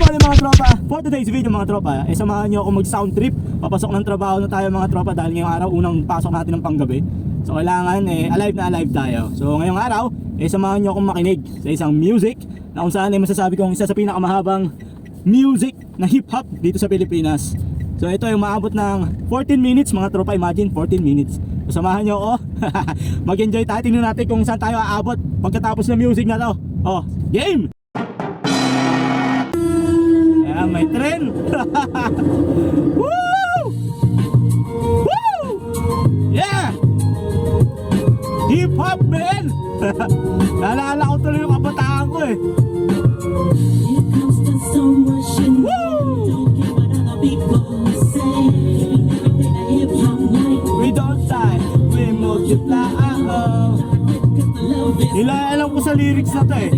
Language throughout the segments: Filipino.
bali mga tropa, for today's video mga tropa, samahan nyo ako mag sound trip. Papasok ng trabaho na tayo mga tropa dahil ngayong araw unang pasok natin ng panggabi. So kailangan alive na alive tayo. So ngayong araw, samahan nyo akong makinig sa isang music na kung saan masasabi kong isa sa pinakamahabang music na hip hop dito sa Pilipinas. So ito ay umaabot ng 14 minutes mga tropa, imagine 14 minutes. So samahan nyo ako, mag-enjoy tayo, tingnan natin kung saan tayo aabot pagkatapos ng music na to. Oh, game! Ayan, may tren! Woo! Woo! Yeah! Hip hop man! Naalala ko tuloy yung kabataan ko eh. Woo! We don't die, we multiply. Alam ko sa lyrics na to eh.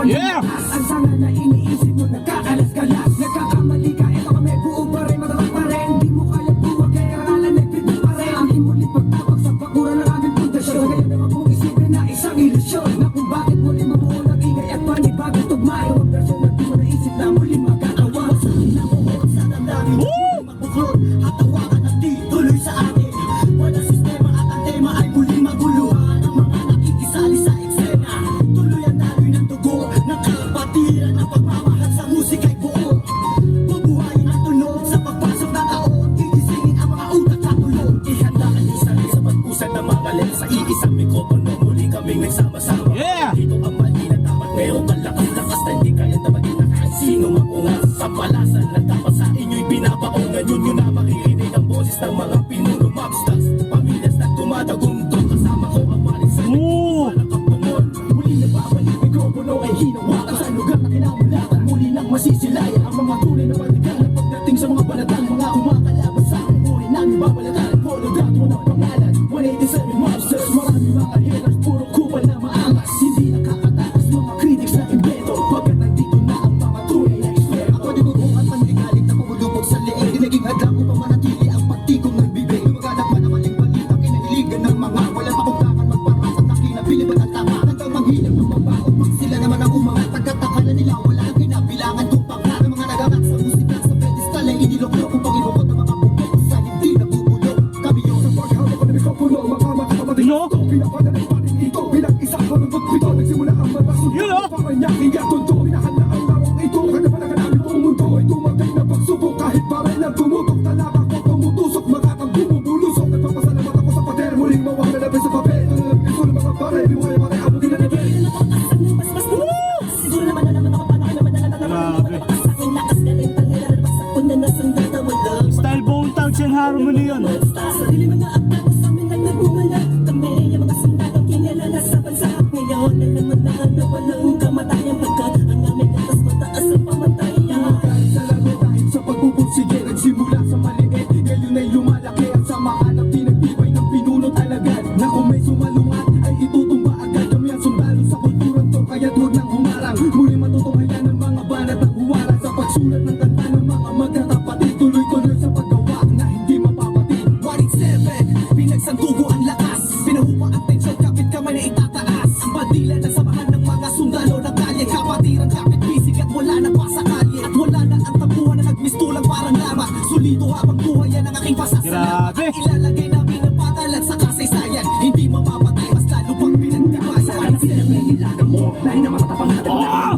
Yeah! Ang sana na iniisip mo, nagkakalas-kalas, nagkakamali ka, ito kami buo pa rin, matatak pa rin. Di mo kaya buwag, kaya aralan, nagpipit pa rin. Ang imulit pagtapag sa pagkura ng aming pundasyon. Sa ngayon naman kong isipin na isang ilusyon, na kung bakit muli mabuo ng ingay at panibagong tugma. Yung version na di mo naisip na muli magkatawa. Sana mo sa damdamin, magbuklod, at tawagan na di tuloy sa atin. Wala sistema at ang tema ay muli maguluhan. Ang mga nakikisali sa eksena, tuloy ang daloy ng dugo, ng kapatiran ng pagmamahal sa musika'y buo. Bubuhayin ang tunog sa pagpasok ng taon, gigisingin ang mga utak sa tulog. Ihandaan yung sarili sa pag-usad ng mga len sa iisang mikropono, muli kaming nagsama-sama. Yeah! Dito ang mali na dapat mayroong kalakas-lakas na hindi kaya na maging nakahit sino makungas. Sa palasan na dapat sa inyo'y binabaong, ngayon nyo na makirinig ang boses ng mga pinuno mobsters. Pamilyas na tumatagumtong, kasama ko ang maling sa walang kapumon. Muli na babalik mikropono ay hinawakan sa lugar na kinamulatan. Muli nang masisilaya ang mga tunay na maligalan. Pagdating sa mga balatan, mga kumakalaban sa akin, buhay namin babalatan. Polo gato ng pangalan, 187 mobsters. Marami mga haters, puro kupal na maangas. Hindi nakakatakas mga critics na invento. Pagkat nandito na ang mga tunay na expert. Ako dinugong at manligalig na pumulubog sa leeg. Dinaging hadlang upang manatili ang pagtigong ng bibig. Lumaganap pa na maling balitang kinahiligan ng mga walang pakuglakan magparasa na kinabiliban at tama. Hanggang manghilang ng mabaot, pag sila naman ang umangat. Pagkatakala nila wala ang kinabilangan kung pangkat. Ang mga nagangat sa musika sa pedestal ay iniloklo upang ibukod ng mga bukod sa hindi nabubulok. Kami yung sa paghawak ko na mikropono, makakapatid No? ito. Pinapadalay pa rin ito, bilang isang kalungkot pito. Nagsimula ang matasong Yun, oh! panganyaking yatundo. Pinahanda ang lawang ito, kanapalagan namin buong mundo ay tumatay na pagsubok. Kahit parang lang tumutok, talaka ko tumutusok. Makakang bumubulusok, nagpapasalamat ako sa pader. Muling mawang nalabay sa papel. Ito ng mga pare, di mo kaya pare, amo ginanabay. Siguro naman ako paano kayo naman Grabe. Style bone thugs and harmony yun. sarili mga akta sa amin lang nagmumala. Kami yung mga sundalong kinilala sa bansa. Ngayon alam mo na walang kamatayan. Pagkat ang aming atas mataas ang pamatayan. Sa laro dahil sa pagpupursige, nagsimula sa maliit. Ngayon ay lumalaki at samahan ang pinagtibay ng pinunot alagad. Na kung may sumalungat ay itutumba agad. Kami ang sundalo sa kulturang to, kaya't huwag nang humarang. Muli matutunghayan ng mga banat at huwaran sa pagsulat ng kanta ng mga magkakapatid. Tuloy-tuloy sa paggawa na hindi mapapatid. 187, pinagsantugo ang lakas. Pinahupa ang tensyon, kapit kamay na itataas. Ang bandila na samahan ng mga sundalo ng kalye. Kapatiran, kapit bisig at wala na pa sa kalye. At wala na ang tabuhan na nagmistulang parang lama. Sulido habang buhay yan ang aking pasasalamat. Grabe. At ilalagay namin ang patalan sa kasaysayan. Hindi mapapatay, mas lalo pang pinagtibasan. Ang pinag-ilagan mo, lahi na matatapang natin.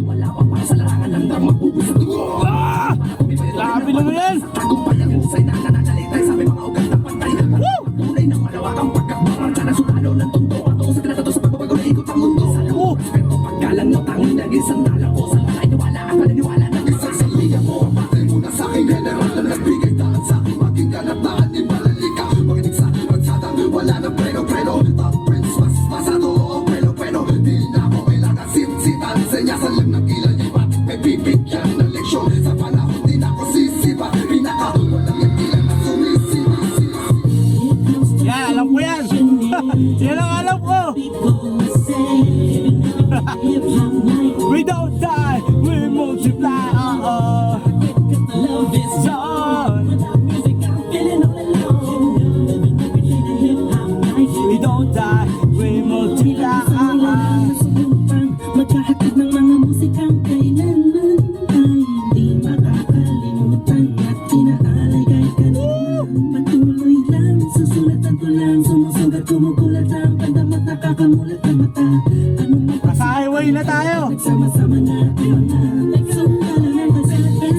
Wala pa para sa larangan ng dang magbubusa dugo. Grabe naman yan! Tagumpay ang husay na nananalitay sa may mga ugat na pantay na tunay ng malawakang pagkakbaman ka na sundalo ng tondo at ako sa tinatato sa pagbabago na ikot ang mundo. Pero paggalang ng tanging naging sandala ko sa lalay niwala at paniniwala ng isang salbigan mo. Patay mo na sa aking general na nagbigay daan sa aking maging ganap na aning malalika. Makinig sa aking magsadang wala ng preno-preno. Top prince, mas pasado o preno-preno. Di na ako kailangan sit-sitan sa inyasan lang ng ilan niya. May bibigyan ng leksyon sa panahon din ako sisipa. Pinaka walang yung ilan na sumisipa. Yeah, alam ko yan! Yan ang alam ko! We don't die, we multiply. Zone. We don't don't die, we multiply. Maghahatid ng mga musikang kailanman ay hindi makakalimutan at inaalay kahit kanina. Patuloy lang, susulatan ko lang, sumusugat, kumukulat ang pandamat, nakakamulat ang mata. Ano Nasa highway na tayo. nagsama-sama natin mga sundalo ng pasada.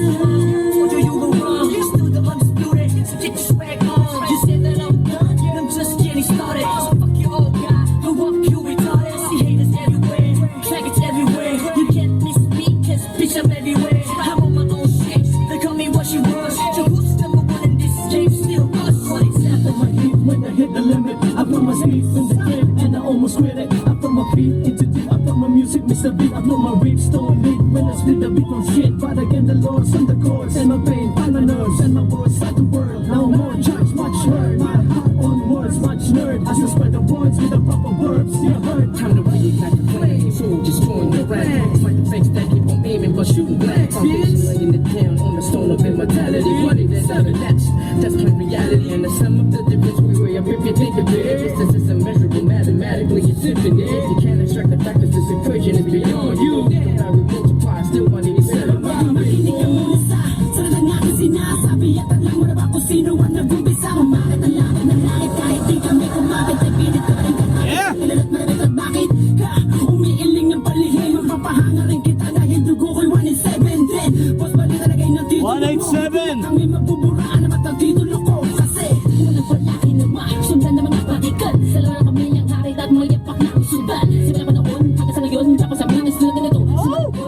Do you go wrong? You're still the undisputed. So get your swag on. You said that I'm done, yet I'm just getting started. So fuck your old guy, go up, you retarded. See haters everywhere, faggots everywhere. You can't miss me, cause bitch I'm everywhere. I'm on my own shit, they call me what she was. So who's number one in this game? Still us. One example, my heat when I hit the limit. I put my sleep in the crib and I almost quit it. I put my feet into deep, I put my music, Mr. Beat. I know my reaps don't lead when I split the beat on shit. But again, the Lord's on the chords and my pain on my nerves and my voice like the world. No more church, much heard. My heart on words, much nerd. I just spread the words with the proper verbs. Yeah, heard. Time to reignite the flame, so just join the ranks. Fight the fakes that keep on aiming but shooting blanks. Foundation laying it down on the stone of immortality. Money that's out of that's plain reality. And the sum of the difference we weigh up if you think of it. Distance is immeasurable, mathematically it's infinite. You can't extract the fact that this equation is beyond you. Now we multiply, still 187. Makinig ka muna sa sarili ng aking sinasabi at alam mo na ba kung sino ang nag-umpisa. Umakit ang langit ng langit kahit di kami kumapit ay pilit ka rin kami. Yeah. Kilalat malamit at bakit ka umiiling ng palihim. Magpapahanga rin kita dahil dugo ko'y 187 din. Boss bali talagay ng titulo ko. 187. Kami magbuburaan naman ang titulo ko. Kasi unang palaki naman sundan ng mga patikan. Sa lawa ng pamilyang hari at mga yapak na ang sundan. Simula pa noon hanggang sa ngayon tapos sabi ng isla ganito.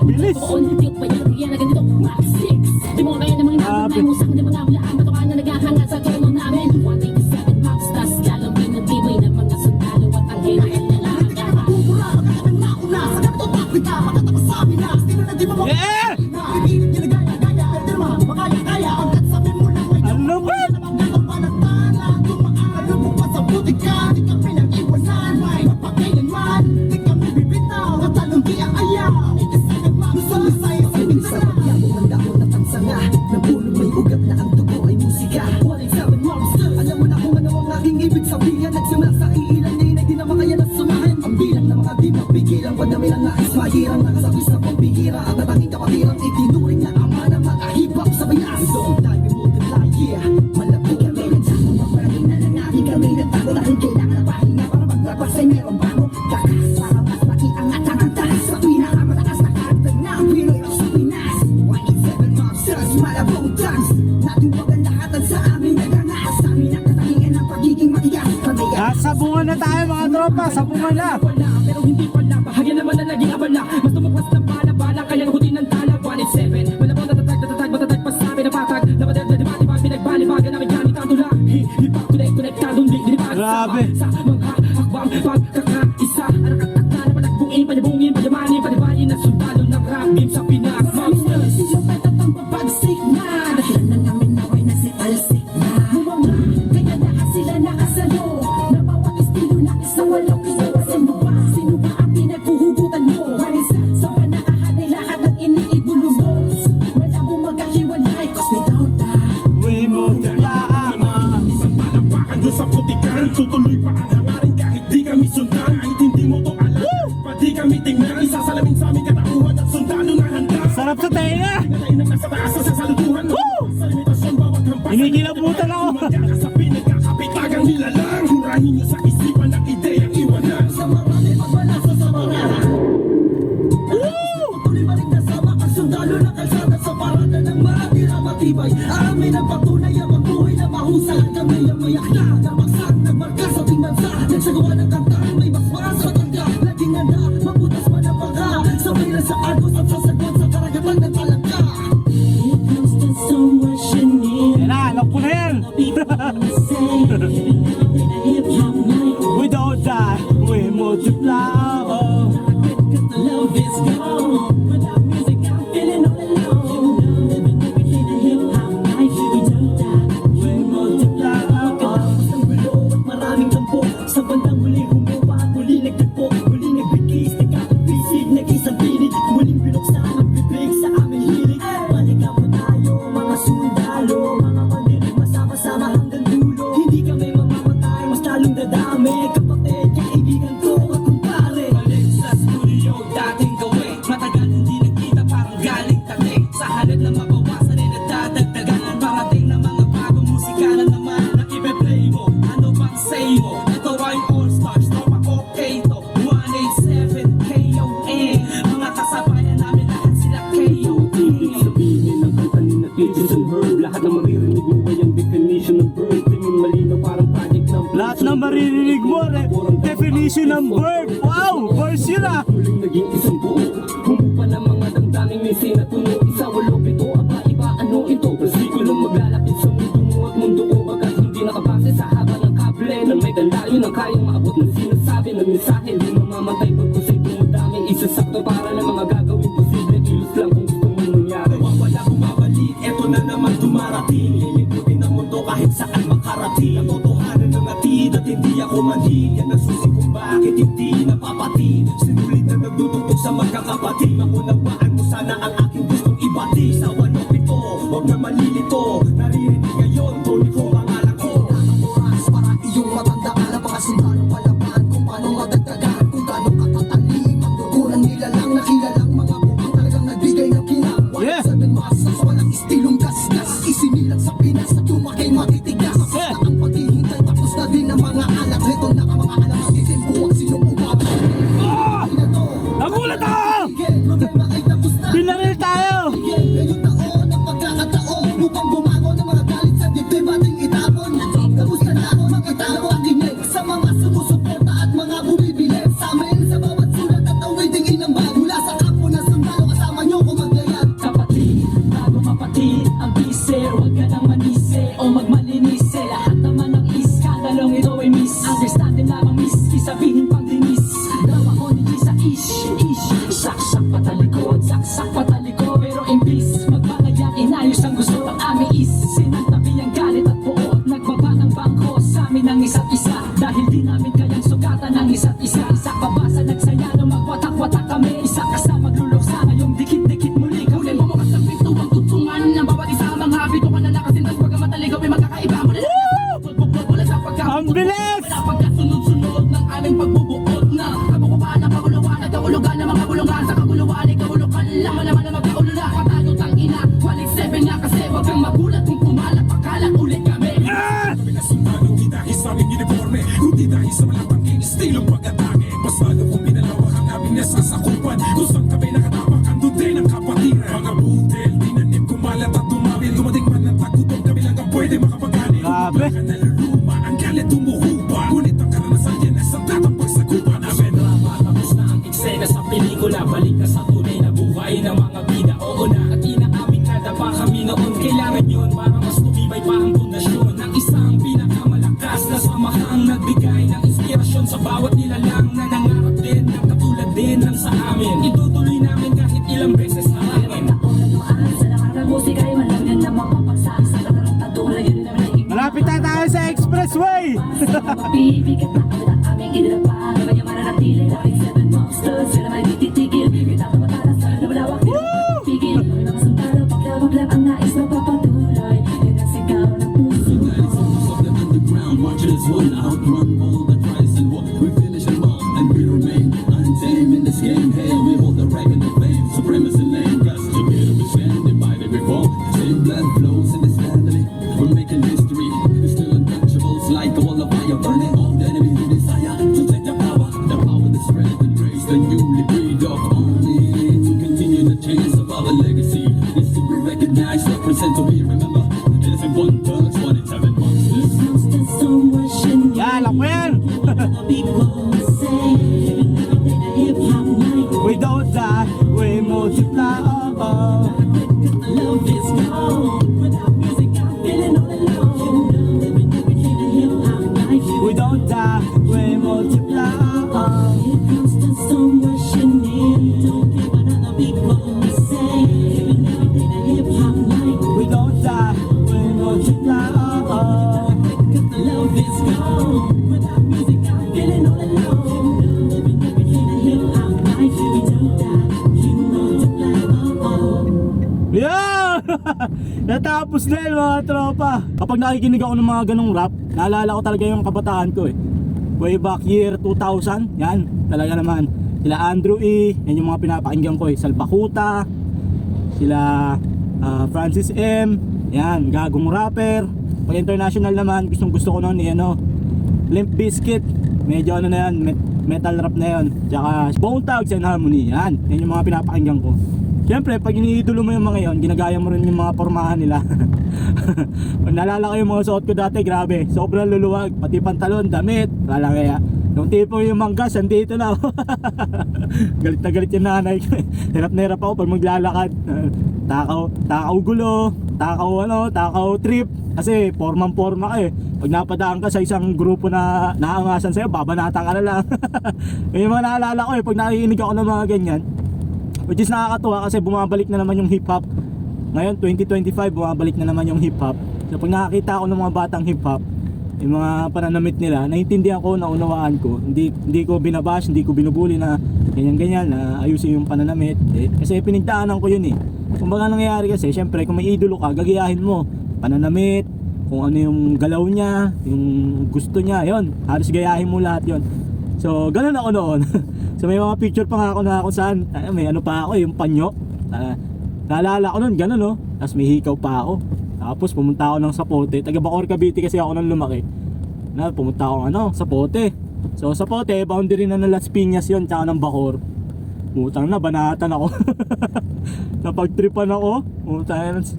Bilis. Tiyak pa yan na ganito. Max 6. Di mo kaya ng mga naman na musang ng mga ulaan. Batukaan na naghahanga sa tono namin. 187 Max tas lalong pinatibay ng mga sundalo at ang hirap na lang. Pupura, magkakatang nauna. Sa ganito topic ka, magkatapos sa amin na. Sino na di mo Yeah! Pipilit nila gaya-gaya. Pero naman, makaya-kaya. Hanggat sabi mo lang may Ano ba? Ang panatala, tumaan, lubog pa sa butik ka. Di ka pinag-iwasan, may mapakailanman. Di kami bibitaw, at talong di ang ayaw. Gusto mo sa'yo sa bintana. Ang dahon na pansanga, na puno may ugat na ang dugo ay musika. 187 Monster, alam mo na kung ano ang aking ibig sabihin. Nagsimula sa iilan na di na makaya na sumahin. Ang bilang ng mga di mapigilan, padami ng nais mahirang. Nakasabi sa pambihira, at natanging kapatirang itinuring na ama na makahibak sa binas. Don't die, we multiply, yeah. Malapit kami ng damo, maparating na lang natin kami ng tago. Dahil kailangan na pahinga para maglabas ay meron bago. Kakas para mas makiangat ang antas. Sa pinakamalakas na karakter ng Pinoy of sa Pinas. 187 Monsters, malabong dance. Natuwag ang lahatan sa amin nagangas. Sa amin ang katangian ng pagiging matigas. Kami ang Nasa bunga na tayo mga tropa, sa bunga na. Wala, pero hindi pala. Bahagyan naman na naging abala. Mas tumuklas ng bala-bala, kaya nakutin ng tala. 187, malabong matatag pa sa amin ang patag. Napadag na diba, pinagbalibagan namin gamit ang tula. Hip-hop, konektadong dinibagan Grabe. sa mga hakbang pagkakaisa. Arakatak na naman panyabungin, panyamanin, panibayin na sundalo ng rap game sa Pinas. Monster! silupet at ang papagsik na. Dahilan na namin naway na si Talsik na. Bumanga, kaya lahat sila nakasalo. Na bawat estilo na isang walong isawa. Sino ba ang pinaghuhugutan mo? Marisa, sa panakahan ay lahat ng iniibulo mo. Wala mong magkahiwalay, cause without that We multiply. Isang palapakan doon sa putikan. Tutuloy pa ang hangarin kahit di kami sundan. Kahit hindi mo to alam, pati kami tingnan. Isasalamin sa aming katauhan at sundalo na handa. Sarap sa tenga. Pinatay na nasa taas sa sasaluduhan. Sa limitasyon bawat hampas. Inikilabutan ako. Magkaka sa pinagkakapitagang nilalang. Hurahin niyo sa isipan ng ideyang iwanan. sa marami pagbalasa sa mga Tuloy pa rin kasama ang sundalo na kalsada sa parada ng maatira matibay. Amin ang patunay ang magbuhay na mahusay. Kami ang mayak na nabagsak, nagmarka sa ating bansa. Nagsagawa ng kantaan, may basbas sa tangga. Laging handa, mabutas man ang pagka. Sabay na sa agos at sasagot sa karagatan ng talangka. It comes to so much you need. Yan na, alam ko na yan. We don't die, we multiply. Oh. Love is gone. Without music, I'm feeling all alone. Living every day the hip hop life. We don't die, We multiply. Oh. Ang gulo at maraming tampo. Sa bandang huli humupa at muli nagtagpo. Muli nagbigis, nagkakapisig, nag-isang pinig. Muling binuksan ang bibig sa aming hilig. Balikan po tayo, mga sundalo. Mga pandinig, masama-sama hanggang dulo. Hindi kami mamamatay, mas lalong dadami. Kapatid, definition ng bird. Wow, birds yun ah. Muling naging isang buo. Humupa ng mga damdaming may sinatuno. Isa, walo, pito, aba, iba, ano ito? Persikulang maglalapit sa mundo mo at mundo ko. Bagat hindi nakabase sa haba ng kable na may dalayo ng kayang maabot ng sinasabi ng mensahe. Di mamamatay pagkusay dumadami. Isasakto para ng mga gagawin posible. Kilos lang kung gusto mong mangyari. Wala bumabalik, eto na naman dumarating. Liliputin ang mundo kahit saan makarating. Ang totohanan ng atid at hindi ako manhid. Yan ang susi kung bakit hindi napapatid. Sinulit na nagdudugtog sa magkakapatid. Maunawaan mo sana ang aking gustong ibati. Sa walo pito, huwag na malilito. Naririnig ngayon, tuloy ko pangalan ko. Oras para iyong matandaan ang mga sundalo palaban kung paano madagdagan, kung gaano katatalim. Pagkukunan nila lang na kilalang mga bukang talagang nagbigay ng kinang. Yeah. 7 masas, walang istilong gasgas. Isinilang sa Pinas at lumaki matitigas. Yeah. Ang paghihintay tapos na din ang mga alak. Rito na ang mga alam ang titimpuang sinumubak. Ah! Nagulat ako! Problema ay tapos na. Binaril tayo! Ngayong taon ang pagkakataon upang bumangon ng mga galit sa dibdib ating itapon. Kamusta na ako magkatao akinig sa mga sumusuporta at mga bumibili sa amin sa bawat sulat at awiting inambag. Mula sa kampo na sundalo kasama nyo kung maglayag. Kapatid, bago kapatid, ang bise, huwag ka nang manise o magmalinise. Lahat naman ng iskandalong ito ay miss. Understanding lamang miss, isabihin pang linis. Daw ako ni Gisa ish. Saksak patalikod, saksak patalikod. Pero imbis, magpangayang inayos ang gusto ng aming is. Sinantabi ang galit at buot, nagbaba ng bangko sa amin ang isa't isa. Dahil di namin kayang sugatan ang isa't isa. Isa pa ba sa nagsaya no magwatak-watak kami? Isa ka sa magluloksa ngayong dikit-dikit muli kami. Uli mo mga sa pinto ang tutungan ng bawat isa mga bito ka na lakasin. Tas pagkamat aligaw ay magkakaiba mo na. Wala sa Ang bilis! Wala pagkasunod-sunod ng aming pagbubuod na kabukuhan ng paguluhan at kahulugan ng mga bulungan sa kaguluhan ay kahulukan laman naman na magkaulo na patalo tang ina walik 7 nga kasi wag kang magulat kung pumalat pagkalat ulit kami. Ah! Kami na sundalo, di dahil sa aming uniforme, kundi dahil sa malapangking estilong pag-atake. Pasado kung pinalawak ang aming nasasakupan, kung saan kami nakatapak, andun din ang kapatiran. Mga butil, dinanim, kumalat at tumawil, dumating man ang tagutom, kami lang ang pwede makapagani. Grabe. Baka naluluma, ang galit tumuhupa, ngunit ang karanasan yan ay sandat ang pagsakupan namin. Drama tapos na ang eksena sa pelikula. Balik na sa tunay na buhay ng mga bida. Oo na at inaamin kada pa kami noon. Kailangan yun para mas tumibay pa ang pundasyon ng isang pinakamalakas na samahang nagbigay ng inspirasyon sa bawat nilalang na nangarap din ng katulad din ng sa amin. Itutuloy namin kahit ilang beses na amin. Malapit na tayo sa expressway! Mabibigat na ang aming inilapa. Kaya mananatili namin 7 monsters. Sila may tititigil. Kita tumatalas na malawak. Pigil. Mga sundalo, paglawag lang ang nais magpapatuloy. Yan ang sigaw ng puso. Of the underground, marchers one outrun all the tries and what we finish them all, and we remain untamed in this game. Hey, we hold the right and the flame, supremacy lane, gas together we stand, divided we fall. Same blood flows in this family. We're making history. It's still untouchables like a wall of fire, burning all the enemy who desire to take the power that spread and raise the newly breed of only to continue the chains of our legacy. It's to be recognized, represent, to be remember. Elephant one thugs, 47 monsters. Yan, ako yan! We don't die, we multiply. Oh, oh. We don't die, we multiply. Oh, oh. We don't die, we multiply. Oh, oh. Love is gone. Without music, I'm feeling all alone. Living everything a hip hop life. We don't die, you multiply. Oh, oh. Yeah! Natapos na yun mga tropa. Kapag nakikinig ako ng mga ganong rap, naalala ko talaga yung kabataan ko eh. Way back year 2000, yan, talaga naman. Sila Andrew E, yan yung mga pinapakinggan ko eh. Salbakuta, sila Francis M, yan, gagong rapper. Pag international naman, gustong gusto ko noon eh, ano, Limp Bizkit, medyo ano na yan, metal rap na yan. Tsaka Bone Thugs and Harmony, yan yung mga pinapakinggan ko. Siyempre, pag iniidolo mo yung mga yon, ginagaya mo rin yung mga pormahan nila. Naalala ko yung mga suot ko dati, grabe. Sobrang luluwag, pati pantalon, damit. Wala kaya. Yung tipo yung manggas, andito na ako. Galit na galit yung nanay ko. Hirap na hirap ako pag maglalakad. Takaw gulo, takaw trip. Kasi forma ka eh. Pag napadaan ka sa isang grupo na naangasan sa'yo, babanatan ka na lang. Yung mga naalala ko eh, pag nakikinig ako ng mga ganyan, which is nakakatuwa kasi bumabalik na naman yung hip hop. Ngayon 2025 bumabalik na naman yung hip hop. So pag nakakita ako ng mga batang hip hop, yung mga pananamit nila, naiintindihan ko, naunawaan ko. Hindi ko binabash, hindi ko binubuli na ganyan-ganyan na ayusin yung pananamit. Kasi pinagdaanan ko yun eh. Kung baga nangyayari kasi, syempre kung may idolo ka, gagayahin mo pananamit, kung ano yung galaw niya, yung gusto niya, yon. Halos gayahin mo lahat yon. So ganun ako noon. So may mga picture pa nga ako na kung saan may ano pa ako, yung panyo. Naalala ko nun, ganun no. Tapos may hikaw pa ako. Tapos pumunta ako ng Sapote. Taga Bacoor, Cavite kasi ako nang lumaki. Pumunta ako Sapote. So Sapote, boundary na ng Las Piñas yun, tsaka ng Bacoor. Utang na, banatan ako. Napagtripan ako.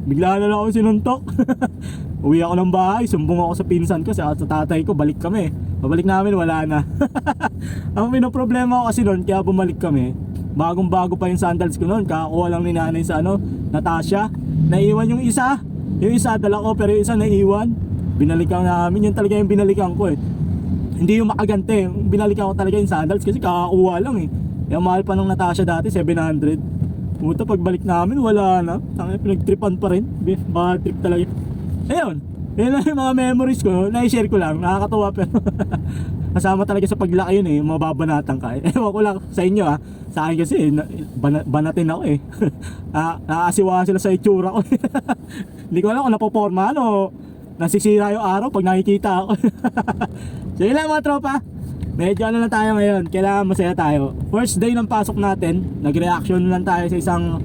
Bigla na lang ako sinuntok. Uwi ako ng bahay, sumbong ako sa pinsan ko, sa tatay ko, balik kami. Pabalik namin, wala na. Ang pinoproblema ko kasi noon, kaya bumalik kami. Bagong bago pa yung sandals ko noon. Kakakuha lang ni nanay sa Natasha. Naiwan yung isa. Yung isa dala ko, pero yung isa naiwan. Binalikan namin, yun talaga yung binalikan ko eh. Hindi yung makagante, binalikan ko talaga yung sandals kasi kakakuha lang eh. Yung mahal pa nung Natasha dati, 700. Puta, pagbalik namin, wala na. Pinagtripan pa rin. Bad trip talaga. Ayun, yun lang yung mga memories ko. Na-share ko lang, nakakatawa pero kasama talaga sa paglaki yun eh, mababanatan ka. Ewan ko lang sa inyo ha. Sa akin kasi, banatin ako eh. Nakakasiwa sila sa itsura ko. Hindi ko alam kung napoporma o nasisira yung araw pag nakikita ako. So yun lang mga tropa. Medyo ano na tayo ngayon, kailangan masaya tayo. First day ng pasok natin, nag-reaction lang tayo sa isang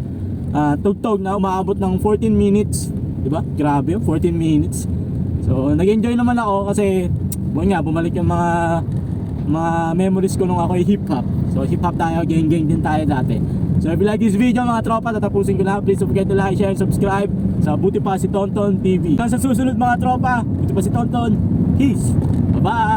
tugtog na umaabot ng 14 minutes. Diba? Grabe yun, 14 minutes. So nag-enjoy naman ako kasi bumalik yung mga memories ko nung ako ay hip hop. So hip hop tayo, gang din tayo dati. So if you like this video mga tropa, tatapusin ko na. Please don't forget to like, share, and subscribe sa Buti Pa Si Tonton TV. Hanggang sa susunod mga tropa, Buti Pa Si Tonton. Peace! Bye-bye!